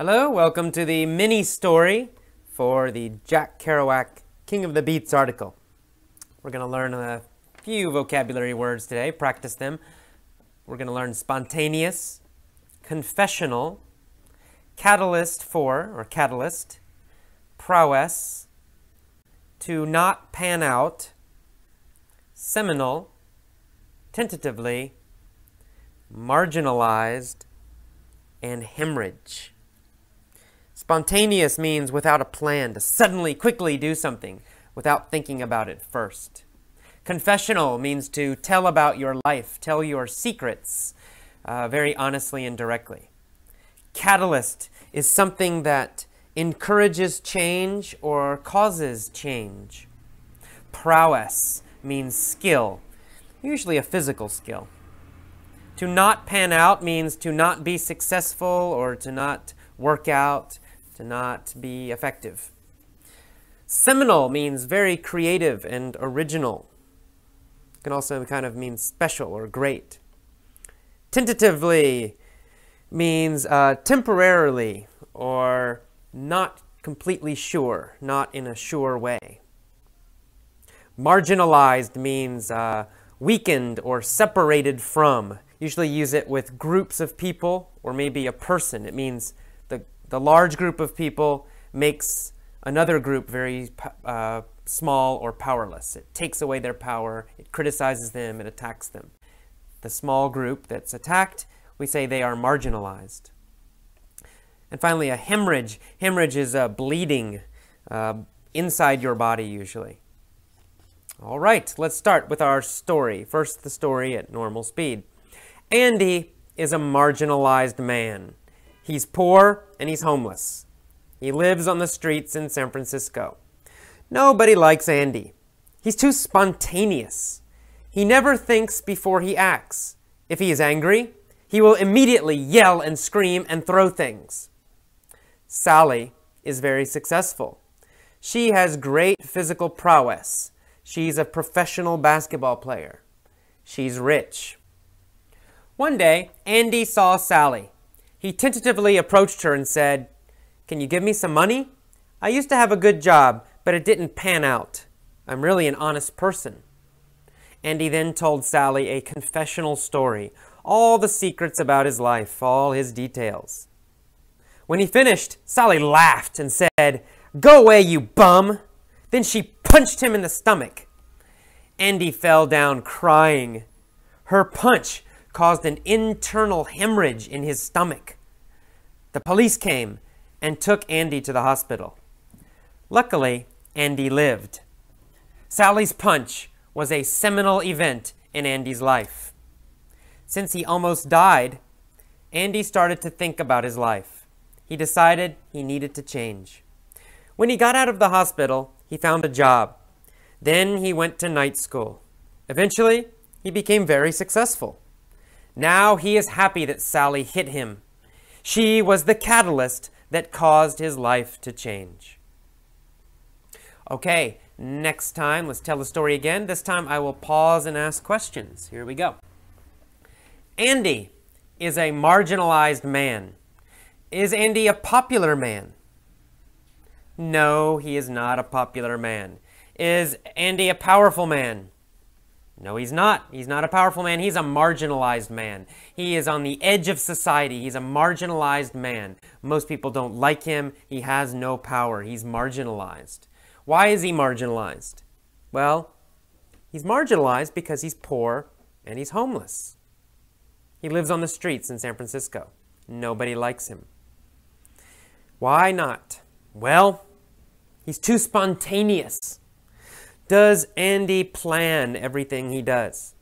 Hello, welcome to the mini story for the Jack Kerouac King of the Beats article. We're going to learn a few vocabulary words today, practice them. We're going to learn spontaneous, confessional, catalyst, prowess, to not pan out, seminal, tentatively, marginalized, and hemorrhage. Spontaneous means without a plan, to suddenly, quickly do something without thinking about it first. Confessional means to tell about your life, tell your secrets very honestly and directly. Catalyst is something that encourages change or causes change. Prowess means skill, usually a physical skill. To not pan out means to not be successful or to not work out, to not be effective. Seminal means very creative and original. It can also kind of mean special or great. Tentatively means temporarily or not completely sure, not in a sure way. Marginalized means weakened or separated from. Usually use it with groups of people or maybe a person. It means the large group of people makes another group very small or powerless. It takes away their power, it criticizes them, it attacks them. The small group that's attacked, we say they are marginalized. And finally, a hemorrhage. Hemorrhage is bleeding inside your body usually. All right, let's start with our story. First, the story at normal speed. Andy is a marginalized man. He's poor and he's homeless. He lives on the streets in San Francisco. Nobody likes Andy. He's too spontaneous. He never thinks before he acts. If he is angry, he will immediately yell and scream and throw things. Sally is very successful. She has great physical prowess. She's a professional basketball player. She's rich. One day, Andy saw Sally. He tentatively approached her and said, "Can you give me some money? I used to have a good job, but it didn't pan out. I'm really an honest person." Andy then told Sally a confessional story, all the secrets about his life, all his details. When he finished, Sally laughed and said, "Go away, you bum!" Then she punched him in the stomach. Andy fell down crying. Her punch caused an internal hemorrhage in his stomach. The police came and took Andy to the hospital. Luckily, Andy lived. Sally's punch was a seminal event in Andy's life. Since he almost died, Andy started to think about his life. He decided he needed to change. When he got out of the hospital, he found a job. Then he went to night school. Eventually, he became very successful. Now he is happy that Sally hit him. She was the catalyst that caused his life to change. Okay, next time, let's tell the story again. This time I will pause and ask questions. Here we go. Andy is a marginalized man. Is Andy a popular man? No, he is not a popular man. Is Andy a powerful man? No, he's not. He's not a powerful man. He's a marginalized man. He is on the edge of society. He's a marginalized man. Most people don't like him. He has no power. He's marginalized. Why is he marginalized? Well, he's marginalized because he's poor and he's homeless. He lives on the streets in San Francisco. Nobody likes him. Why not? Well, he's too spontaneous. Does Andy plan everything he does?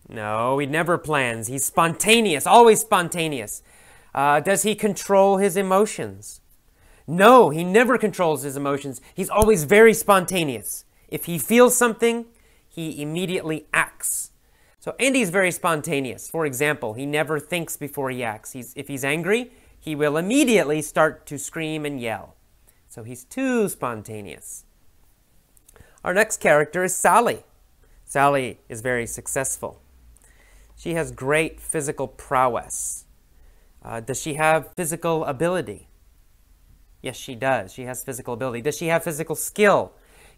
No, he never plans. He's spontaneous, always spontaneous. Does he control his emotions? No, he never controls his emotions. He's always very spontaneous. If he feels something, he immediately acts. So Andy's very spontaneous. For example, he never thinks before he acts. If he's angry, he will immediately start to scream and yell. So he's too spontaneous. Our next character is Sally. Sally is very successful. She has great physical prowess. Does she have physical ability? Yes, she does. She has physical ability. Does she have physical skill?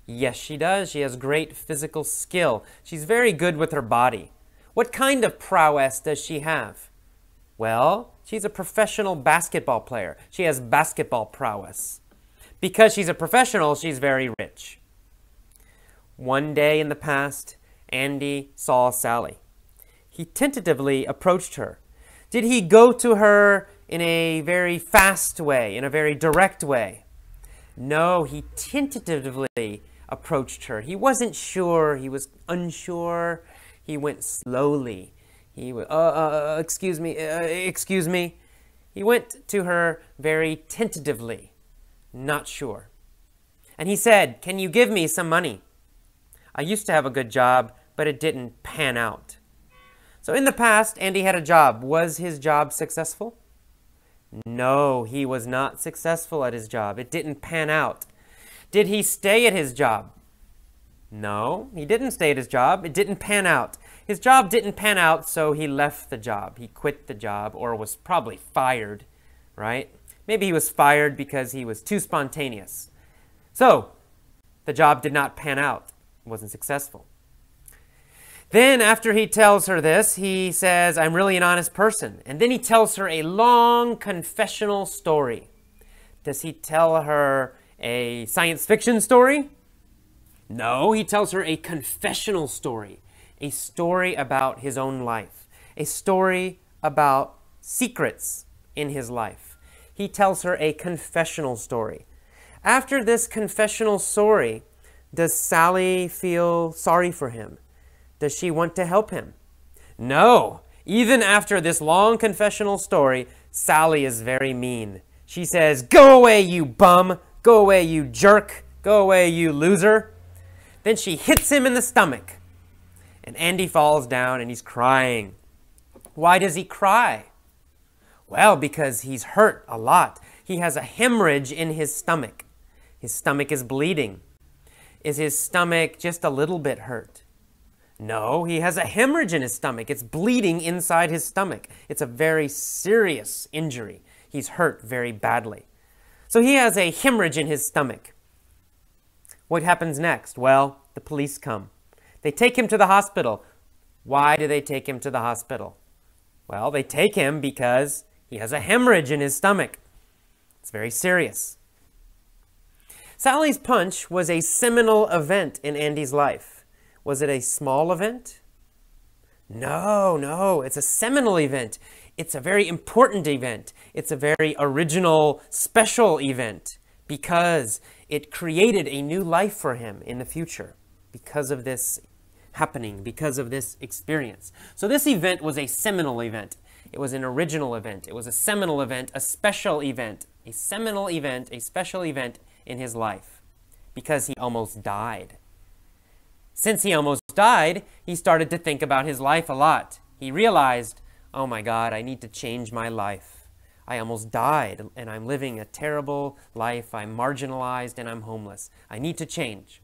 Yes, she does. She has great physical skill. She's very good with her body. What kind of prowess does she have? Well, she's a professional basketball player. She has basketball prowess. Because she's a professional, she's very rich. One day in the past, Andy saw Sally. He tentatively approached her. Did he go to her in a very fast way, in a very direct way? No, he tentatively approached her. He wasn't sure. He was unsure. He went slowly. He went, excuse me, excuse me. He went to her very tentatively, not sure. And he said, "Can you give me some money? I used to have a good job, but it didn't pan out." So in the past, Andy had a job. Was his job successful? No, he was not successful at his job. It didn't pan out. Did he stay at his job? No, he didn't stay at his job. It didn't pan out. His job didn't pan out, so he left the job. He quit the job, or was probably fired, right? Maybe he was fired because he was too spontaneous. So, the job did not pan out. It wasn't successful. Then after he tells her this, he says, "I'm really an honest person." And then he tells her a long confessional story. Does he tell her a science fiction story? No, he tells her a confessional story. A story about his own life. A story about secrets in his life. He tells her a confessional story. After this confessional story, does Sally feel sorry for him? Does she want to help him? No. Even after this long confessional story, Sally is very mean. She says, "Go away, you bum. Go away, you jerk. Go away, you loser." Then she hits him in the stomach. And Andy falls down and he's crying. Why does he cry? Well, because he's hurt a lot. He has a hemorrhage in his stomach. His stomach is bleeding. Is his stomach just a little bit hurt? No, he has a hemorrhage in his stomach. It's bleeding inside his stomach. It's a very serious injury. He's hurt very badly. So he has a hemorrhage in his stomach. What happens next? Well, the police come. They take him to the hospital. Why do they take him to the hospital? Well, they take him because he has a hemorrhage in his stomach. It's very serious. Sally's punch was a seminal event in Andy's life. Was it a small event? No, it's a seminal event. It's a very important event. It's a very original, special event because it created a new life for him in the future because of this happening, because of this experience. So this event was a seminal event. It was an original event. It was a seminal event, a special event, a seminal event, a special event in his life because he almost died. Since he almost died, he started to think about his life a lot. He realized, oh my God, I need to change my life. I almost died and I'm living a terrible life. I'm marginalized and I'm homeless. I need to change.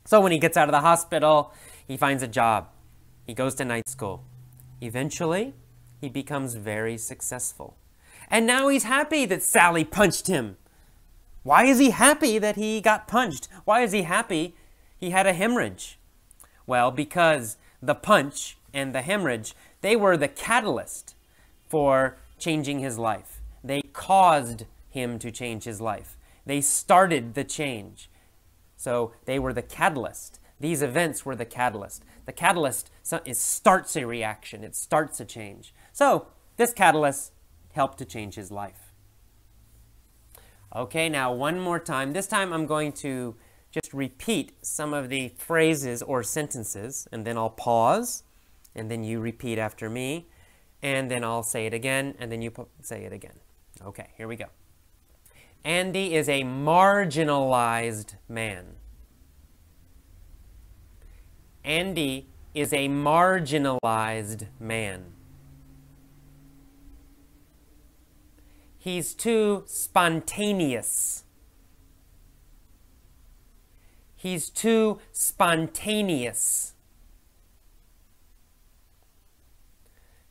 So when he gets out of the hospital, he finds a job. He goes to night school. Eventually, he becomes very successful. And now he's happy that Sally punched him. Why is he happy that he got punched? Why is he happy he had a hemorrhage? Well, because the punch and the hemorrhage, they were the catalyst for changing his life. They caused him to change his life. They started the change. So they were the catalyst. These events were the catalyst. The catalyst starts a reaction. It starts a change. So this catalyst helped to change his life. Okay, now one more time. This time I'm going to just repeat some of the phrases or sentences, and then I'll pause, and then you repeat after me, and then I'll say it again, and then you say it again. Okay, here we go. Andy is a marginalized man. Andy is a marginalized man. He's too spontaneous. He's too spontaneous.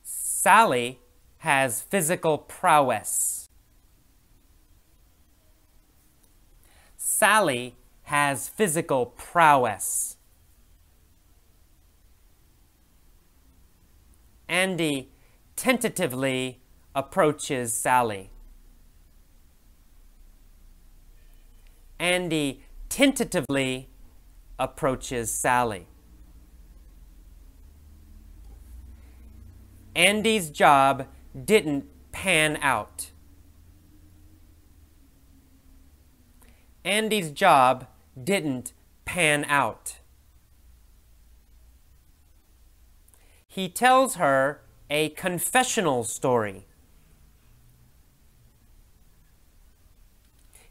Sally has physical prowess. Sally has physical prowess. Andy tentatively approaches Sally. Andy tentatively approaches Sally. Andy's job didn't pan out. Andy's job didn't pan out. He tells her a confessional story.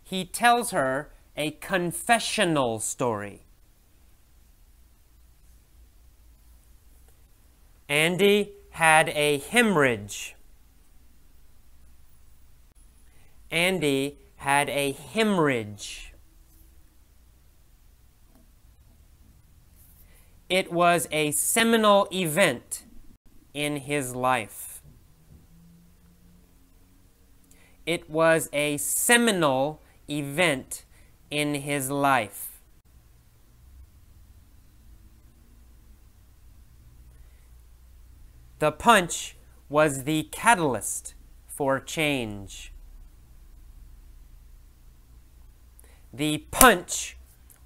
He tells her a confessional story. Andy had a hemorrhage. Andy had a hemorrhage. It was a seminal event in his life. It was a seminal event in his life. The punch was the catalyst for change. The punch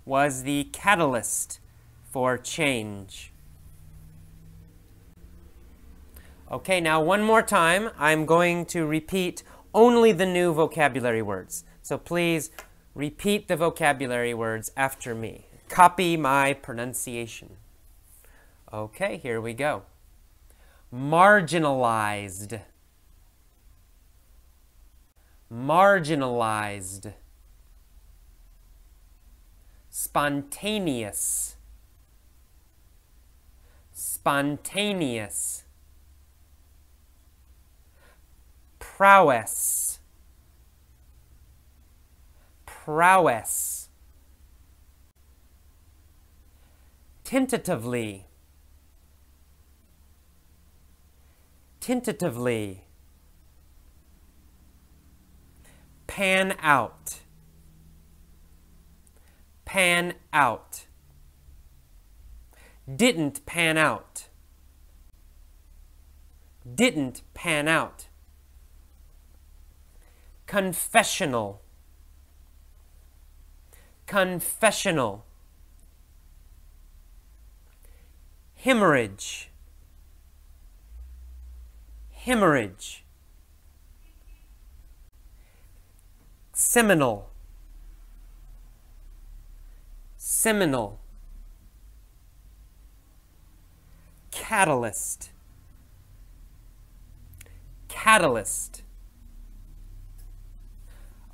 was the catalyst for change. Okay, now one more time, I'm going to repeat only the new vocabulary words. So please repeat the vocabulary words after me. Copy my pronunciation. Okay, here we go. Marginalized. Marginalized. Spontaneous. Spontaneous. Prowess. Prowess. Tentatively. Tentatively. Pan out. Pan out. Didn't pan out. Didn't pan out. Confessional. Confessional. Hemorrhage. Hemorrhage. Seminal. Seminal. Catalyst. Catalyst.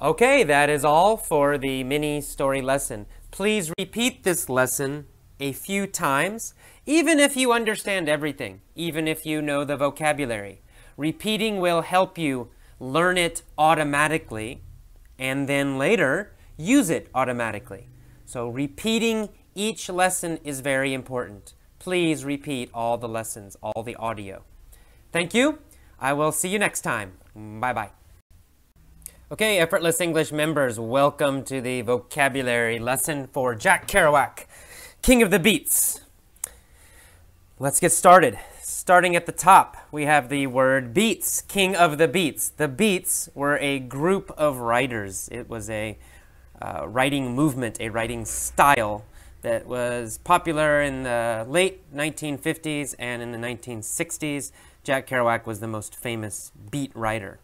Okay, that is all for the mini story lesson. Please repeat this lesson a few times, even if you understand everything, even if you know the vocabulary. Repeating will help you learn it automatically and then later use it automatically. So repeating each lesson is very important. Please repeat all the lessons, all the audio. Thank you. I will see you next time. Bye-bye. Okay, Effortless English members, welcome to the vocabulary lesson for Jack Kerouac, King of the Beats. Let's get started. Starting at the top, we have the word beats, King of the Beats. The Beats were a group of writers. It was a writing movement, a writing style that was popular in the late 1950s and in the 1960s. Jack Kerouac was the most famous beat writer.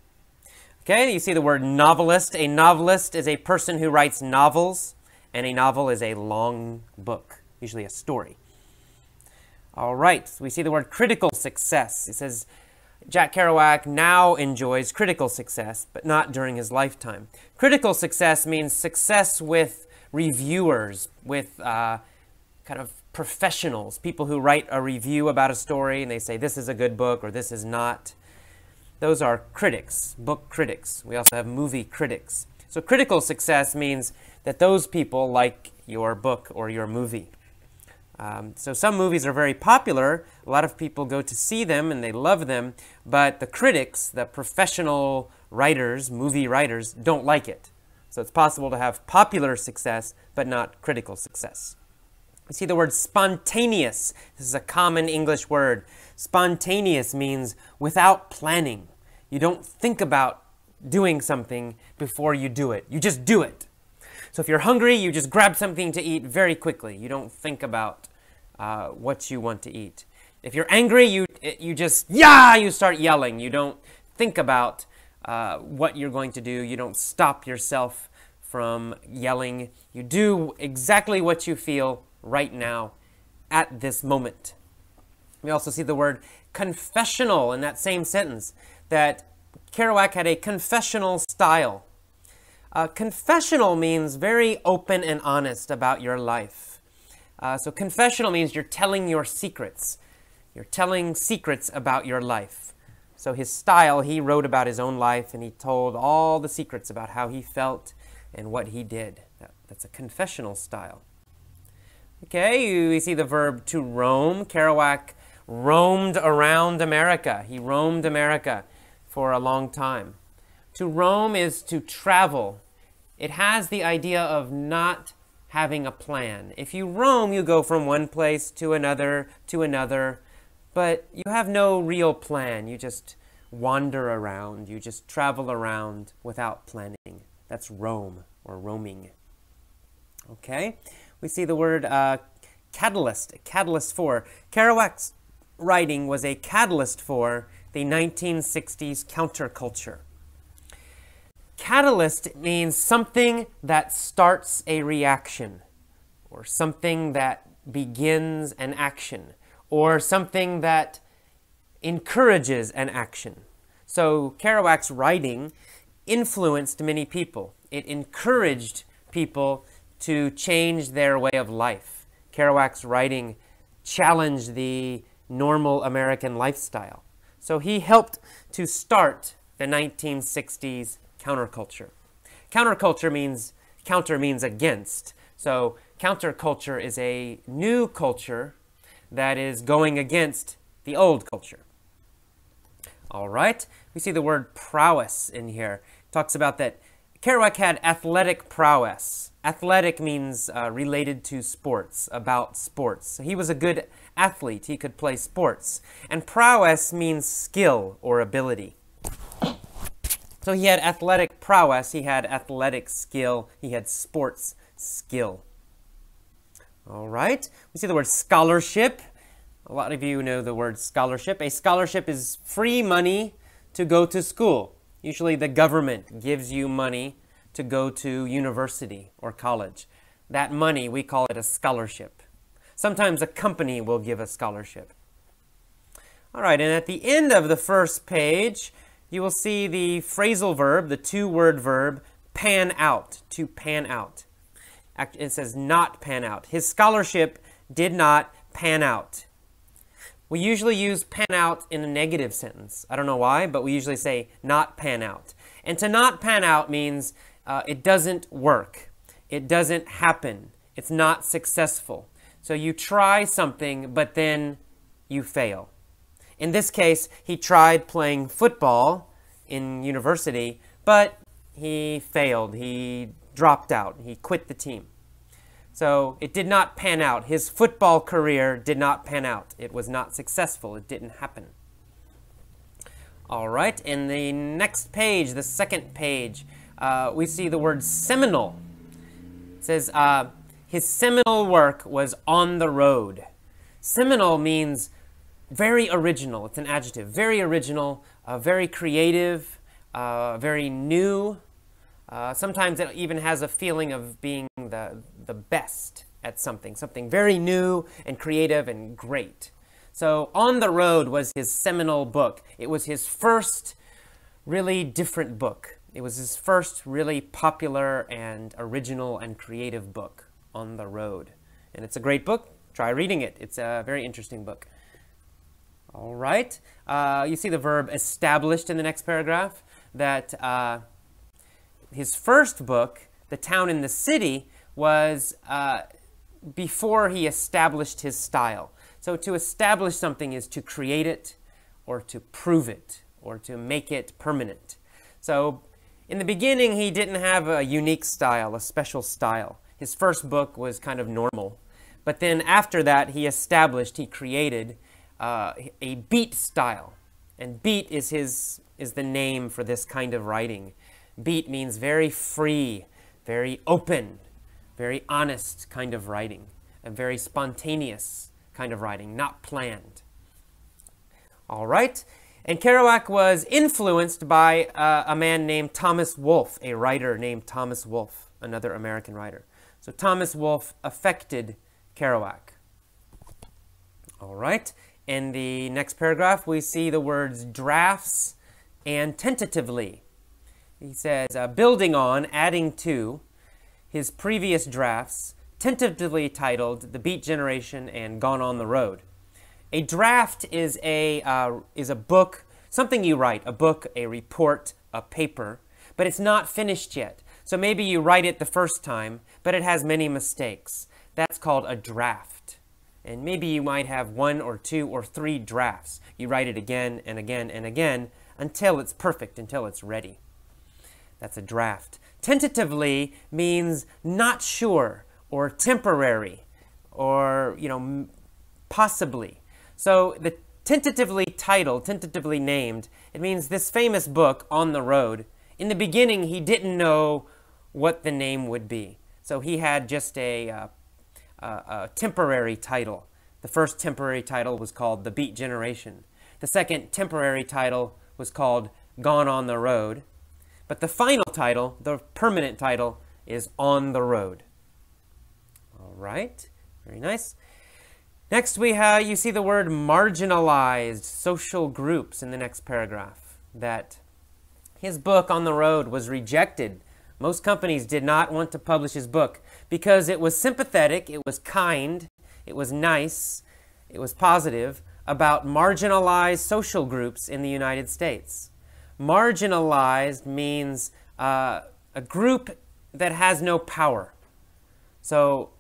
Okay, you see the word novelist. A novelist is a person who writes novels, and a novel is a long book, usually a story. All right, we see the word critical success. It says Jack Kerouac now enjoys critical success, but not during his lifetime. Critical success means success with reviewers, with kind of professionals, people who write a review about a story and they say this is a good book or this is not. Those are critics, book critics. We also have movie critics. So critical success means that those people like your book or your movie. So some movies are very popular. A lot of people go to see them and they love them, but the critics, the professional writers, movie writers, don't like it. So it's possible to have popular success, but not critical success. We see the word spontaneous. This is a common English word. Spontaneous means without planning. You don't think about doing something before you do it. You just do it. So if you're hungry, you just grab something to eat very quickly. You don't think about what you want to eat. If you're angry, you just, you start yelling. You don't think about what you're going to do. You don't stop yourself from yelling. You do exactly what you feel right now at this moment. We also see the word confessional in that same sentence, that Kerouac had a confessional style. Confessional means very open and honest about your life. So confessional means you're telling your secrets. You're telling secrets about your life. So his style, he wrote about his own life and he told all the secrets about how he felt and what he did. That's a confessional style. Okay, we see the verb to roam. Kerouac roamed around America. He roamed America for a long time. To roam is to travel. It has the idea of not having a plan. If you roam, you go from one place to another, but you have no real plan. You just wander around. You just travel around without planning. That's roam or roaming. Okay, we see the word catalyst, a catalyst for. Kerouac's writing was a catalyst for the 1960s counterculture. Catalyst means something that starts a reaction, or something that begins an action, or something that encourages an action. So Kerouac's writing influenced many people. It encouraged people to change their way of life. Kerouac's writing challenged the normal American lifestyle. So he helped to start the 1960s counterculture. Counterculture means, counter means against. So counterculture is a new culture that is going against the old culture. All right, we see the word prowess in here. It talks about that Kerouac had athletic prowess. Athletic means related to sports, about sports. So he was a good athlete. He could play sports. And prowess means skill or ability. So he had athletic prowess, he had athletic skill, he had sports skill. All right, we see the word scholarship. A lot of you know the word scholarship. A scholarship is free money to go to school. Usually the government gives you money to go to university or college. That money, we call it a scholarship. Sometimes a company will give a scholarship. All right, and at the end of the first page, you will see the phrasal verb, the two-word verb, pan out, to pan out. It says not pan out. His scholarship did not pan out. We usually use pan out in a negative sentence. I don't know why, but we usually say not pan out. And to not pan out means it doesn't work. It doesn't happen. It's not successful. So you try something, but then you fail. In this case, he tried playing football in university, but he failed. He dropped out. He quit the team. So it did not pan out. His football career did not pan out. It was not successful. It didn't happen. All right, in the next page, the second page, we see the word seminal. It says his seminal work was On the Road. Seminal means very original. It's an adjective. Very original, very creative, very new. Sometimes it even has a feeling of being the best at something very new and creative and great. So On the Road was his seminal book. It was his first really different book. It was his first really popular and original and creative book, On the Road. And it's a great book. Try reading it. It's a very interesting book. All right. You see the verb established in the next paragraph, that his first book, The Town and the City, was before he established his style. So to establish something is to create it, or to prove it, or to make it permanent. So in the beginning, he didn't have a unique style, a special style. His first book was kind of normal. But then after that, he created a beat style. And beat is the name for this kind of writing. Beat means very free, very open, very honest kind of writing, a very spontaneous kind of writing, not planned. All right. And Kerouac was influenced by a man named Thomas Wolfe, a writer named Thomas Wolfe, another American writer. So Thomas Wolfe affected Kerouac. All right. In the next paragraph, we see the words drafts and tentatively. He says, building on, adding to his previous drafts, tentatively titled The Beat Generation and Gone on the Road. A draft is a book, something you write, a book, a report, a paper, but it's not finished yet. So maybe you write it the first time, but it has many mistakes. That's called a draft. And maybe you might have 1 or 2 or 3 drafts. You write it again and again and again until it's perfect, until it's ready. That's a draft. Tentatively means not sure or temporary or, possibly. So the tentatively titled, tentatively named, it means this famous book, On the Road, in the beginning he didn't know what the name would be. So he had just a temporary title. The first temporary title was called The Beat Generation. The second temporary title was called Gone on the Road. But the final title, the permanent title, is On the Road. All right, very nice. Next you see the word marginalized social groups in the next paragraph. That his book On the Road was rejected. Most companies did not want to publish his book because it was sympathetic, it was kind, it was nice, it was positive about marginalized social groups in the United States. Marginalized means a group that has no power. So,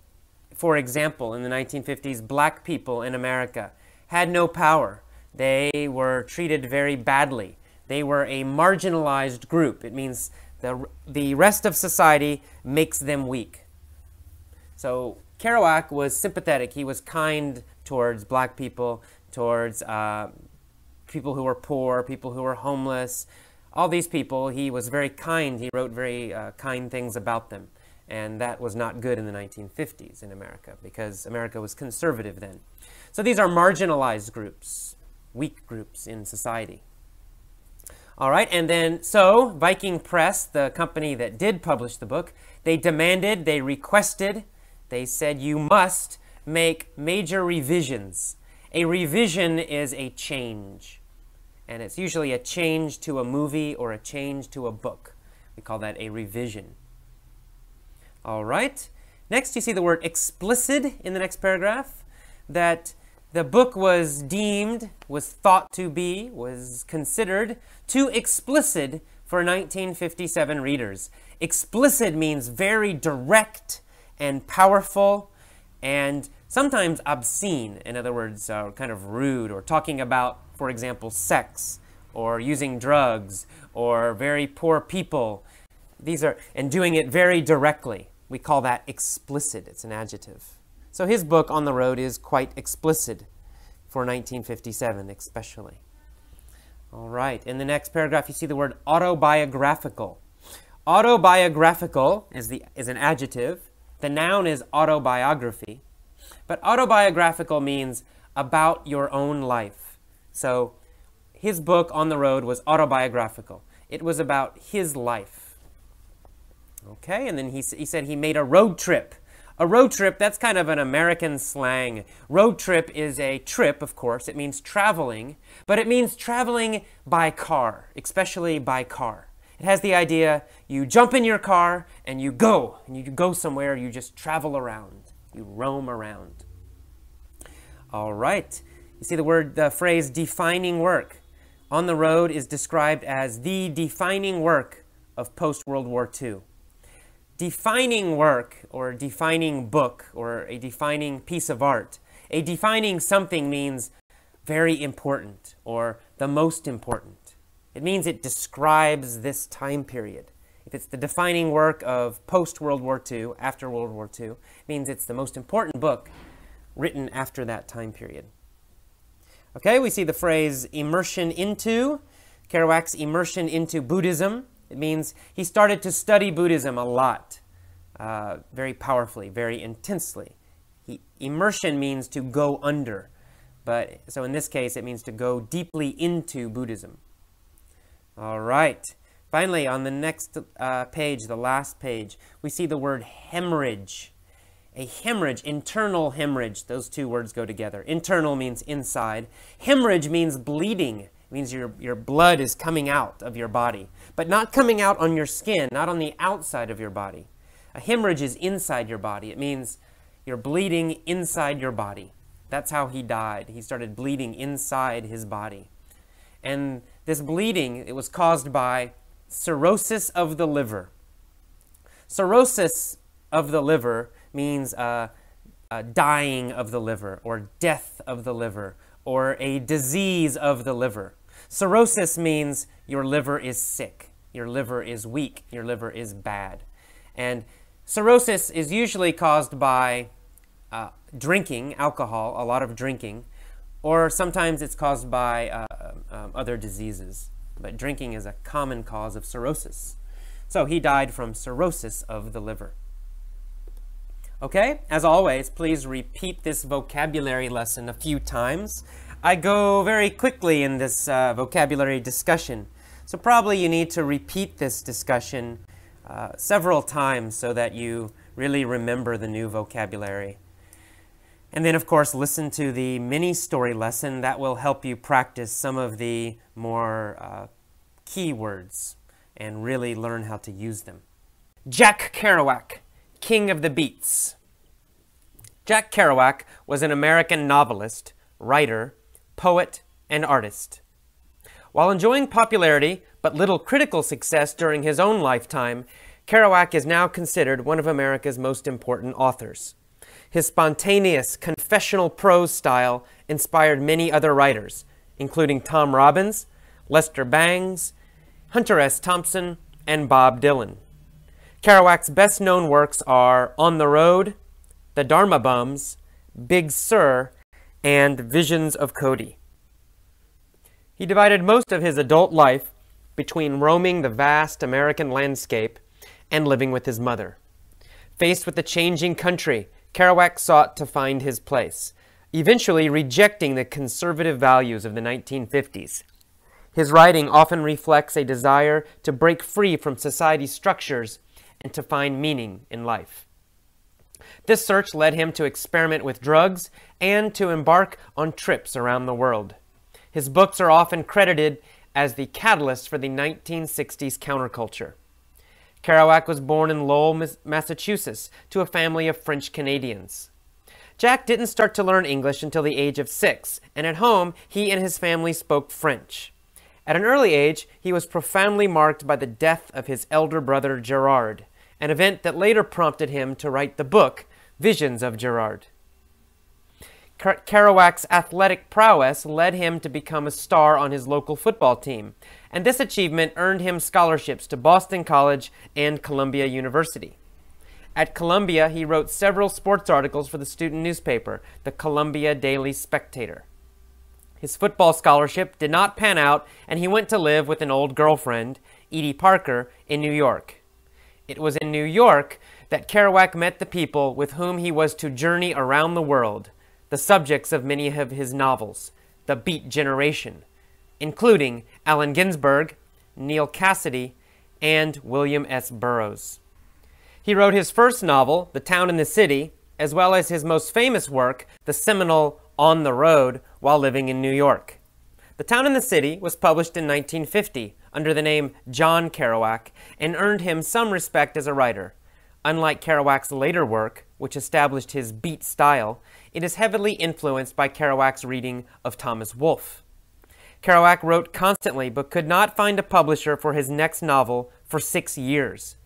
for example, in the 1950s, black people in America had no power. They were treated very badly. They were a marginalized group. It means the rest of society makes them weak. So Kerouac was sympathetic. He was kind towards black people, towards people who were poor, people who were homeless. All these people, he was very kind. He wrote very kind things about them. And that was not good in the 1950s in America because America was conservative then. So these are marginalized groups, weak groups in society. All right, and then so Viking Press, the company that did publish the book, they demanded, they requested, they said you must make major revisions. A revision is a change, and it's usually a change to a movie or a change to a book. We call that a revision. All right, next you see the word explicit in the next paragraph, that the book was deemed, was thought to be, was considered too explicit for 1957 readers. Explicit means very direct and powerful and sometimes obscene. In other words, kind of rude, or talking about, for example, sex or using drugs or very poor people. And doing it very directly. We call that explicit. It's an adjective. So his book, On the Road, is quite explicit for 1957 especially. All right, in the next paragraph you see the word autobiographical. Autobiographical is an adjective. The noun is autobiography. But autobiographical means about your own life. So his book, On the Road, was autobiographical. It was about his life. Okay, and then he said he made a road trip. A road trip, that's kind of an American slang. Road trip is a trip, of course. It means traveling, but it means traveling by car, especially by car. It has the idea you jump in your car and you go somewhere, you just travel around. You roam around. All right. You see the phrase defining work. On the Road is described as the defining work of post-World War II. defining work or defining book or a defining piece of art. A defining something means very important or the most important. It means it describes this time period. If it's the defining work of post-World War II, after World War II, it means it's the most important book written after that time period. Okay, we see the phrase immersion into, Kerouac's immersion into Buddhism. It means he started to study Buddhism a lot, very powerfully, very intensely. Immersion means to go under, but so in this case it means to go deeply into Buddhism. All right. Finally, on the next page, the last page, we see the word hemorrhage. A hemorrhage, internal hemorrhage, those two words go together. Internal means inside. Hemorrhage means bleeding. It means your blood is coming out of your body, but not coming out on your skin, not on the outside of your body. A hemorrhage is inside your body. It means you're bleeding inside your body. That's how he died. He started bleeding inside his body. And this bleeding, it was caused by cirrhosis of the liver. Cirrhosis of the liver means dying of the liver, or death of the liver, or a disease of the liver. Cirrhosis means your liver is sick, your liver is weak, your liver is bad. And cirrhosis is usually caused by drinking alcohol, a lot of drinking, or sometimes it's caused by other diseases. But drinking is a common cause of cirrhosis. So he died from cirrhosis of the liver. Okay, as always, please repeat this vocabulary lesson a few times. I go very quickly in this vocabulary discussion, so probably you need to repeat this discussion several times so that you really remember the new vocabulary. And then, of course, listen to the mini story lesson. That will help you practice some of the more key words and really learn how to use them. Jack Kerouac, King of the Beats. Jack Kerouac was an American novelist, writer, poet, and artist. While enjoying popularity but little critical success during his own lifetime, Kerouac is now considered one of America's most important authors. His spontaneous, confessional prose style inspired many other writers, including Tom Robbins, Lester Bangs, Hunter S. Thompson, and Bob Dylan. Kerouac's best-known works are On the Road, The Dharma Bums, Big Sur, and Visions of Cody. He divided most of his adult life between roaming the vast American landscape and living with his mother. Faced with the changing country, Kerouac sought to find his place, eventually rejecting the conservative values of the 1950s. His writing often reflects a desire to break free from society's structures and to find meaning in life. This search led him to experiment with drugs and to embark on trips around the world. His books are often credited as the catalyst for the 1960s counterculture. Kerouac was born in Lowell, Massachusetts, to a family of French Canadians. Jack didn't start to learn English until the age of 6, and at home, he and his family spoke French. At an early age, he was profoundly marked by the death of his elder brother Gerard, an event that later prompted him to write the book, Visions of Gerard. Kerouac's athletic prowess led him to become a star on his local football team, and this achievement earned him scholarships to Boston College and Columbia University. At Columbia, he wrote several sports articles for the student newspaper, the Columbia Daily Spectator. His football scholarship did not pan out, and he went to live with an old girlfriend, Edie Parker, in New York. It was in New York that Kerouac met the people with whom he was to journey around the world, the subjects of many of his novels, the Beat Generation, including Allen Ginsberg, Neal Cassady, and William S. Burroughs. He wrote his first novel, The Town and the City, as well as his most famous work, the seminal On the Road, while living in New York. The Town and the City was published in 1950 under the name John Kerouac and earned him some respect as a writer. Unlike Kerouac's later work, which established his beat style, it is heavily influenced by Kerouac's reading of Thomas Wolfe. Kerouac wrote constantly but could not find a publisher for his next novel for 6 years.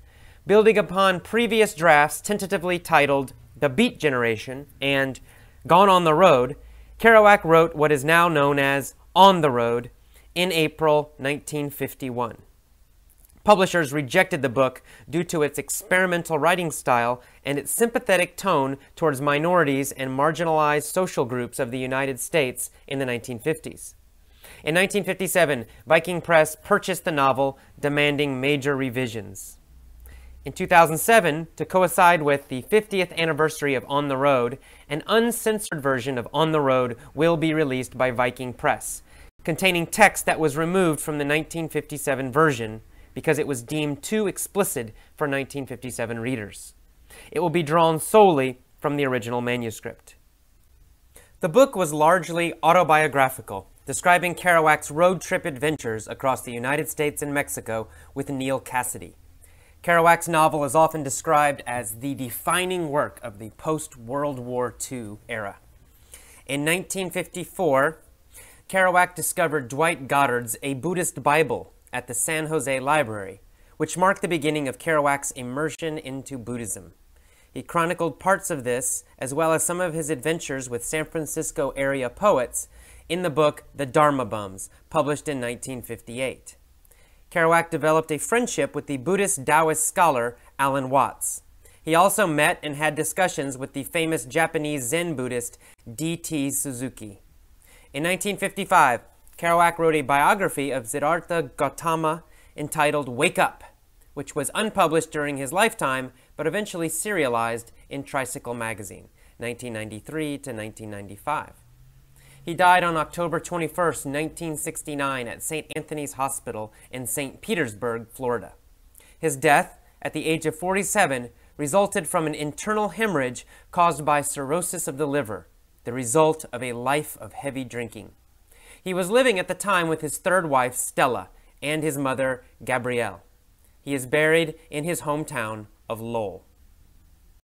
Building upon previous drafts tentatively titled The Beat Generation and Gone on the Road, Kerouac wrote what is now known as On the Road in April 1951. Publishers rejected the book due to its experimental writing style and its sympathetic tone towards minorities and marginalized social groups of the United States in the 1950s. In 1957, Viking Press purchased the novel, demanding major revisions. In 2007, to coincide with the 50th anniversary of On the Road, an uncensored version of On the Road will be released by Viking Press, containing text that was removed from the 1957 version because it was deemed too explicit for 1957 readers. It will be drawn solely from the original manuscript. The book was largely autobiographical, describing Kerouac's road trip adventures across the United States and Mexico with Neal Cassady. Kerouac's novel is often described as the defining work of the post-World War II era. In 1954, Kerouac discovered Dwight Goddard's A Buddhist Bible at the San Jose Library, which marked the beginning of Kerouac's immersion into Buddhism. He chronicled parts of this, as well as some of his adventures with San Francisco area poets, in the book The Dharma Bums, published in 1958. Kerouac developed a friendship with the Buddhist Taoist scholar Alan Watts. He also met and had discussions with the famous Japanese Zen Buddhist D.T. Suzuki. In 1955, Kerouac wrote a biography of Siddhartha Gautama entitled Wake Up, which was unpublished during his lifetime but eventually serialized in Tricycle magazine, 1993 to 1995. He died on October 21, 1969 at St. Anthony's Hospital in St. Petersburg, Florida. His death, at the age of 47, resulted from an internal hemorrhage caused by cirrhosis of the liver, the result of a life of heavy drinking. He was living at the time with his third wife, Stella, and his mother, Gabrielle. He is buried in his hometown of Lowell.